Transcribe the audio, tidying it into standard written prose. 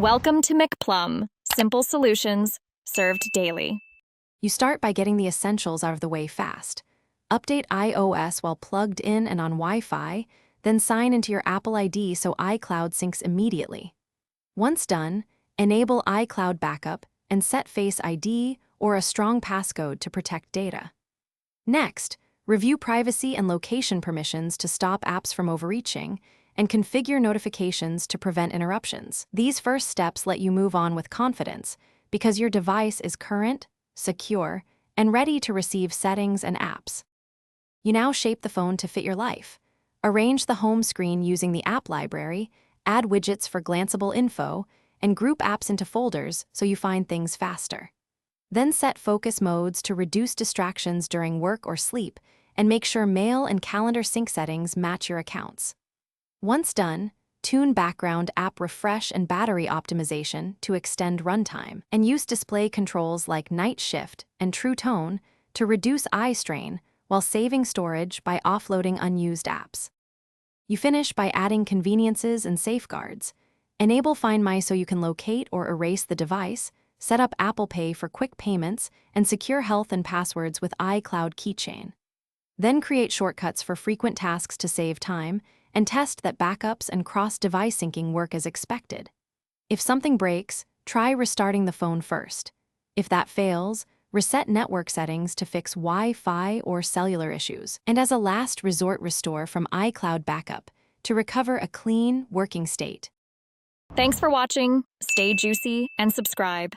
Welcome to McPlum, simple solutions served daily. You start by getting the essentials out of the way fast. Update iOS while plugged in and on Wi-Fi, then sign into your Apple ID so iCloud syncs immediately. Once done, enable iCloud backup and set Face ID or a strong passcode to protect data. Next, review privacy and location permissions to stop apps from overreaching, and configure notifications to prevent interruptions. These first steps let you move on with confidence because your device is current, secure, and ready to receive settings and apps. You now shape the phone to fit your life. Arrange the home screen using the app library, add widgets for glanceable info, and group apps into folders so you find things faster. Then set focus modes to reduce distractions during work or sleep, and make sure mail and calendar sync settings match your accounts. Once done, tune background app refresh and battery optimization to extend runtime, and use display controls like night shift and true tone to reduce eye strain while saving storage by offloading unused apps. You finish by adding conveniences and safeguards. Enable Find My so you can locate or erase the device, set up Apple Pay for quick payments, and secure health and passwords with iCloud Keychain. Then create shortcuts for frequent tasks to save time, and test that backups and cross-device syncing work as expected. If something breaks, try restarting the phone first. If that fails, reset network settings to fix Wi-Fi or cellular issues. And as a last resort, restore from iCloud backup to recover a clean, working state. Thanks for watching. Stay juicy and subscribe.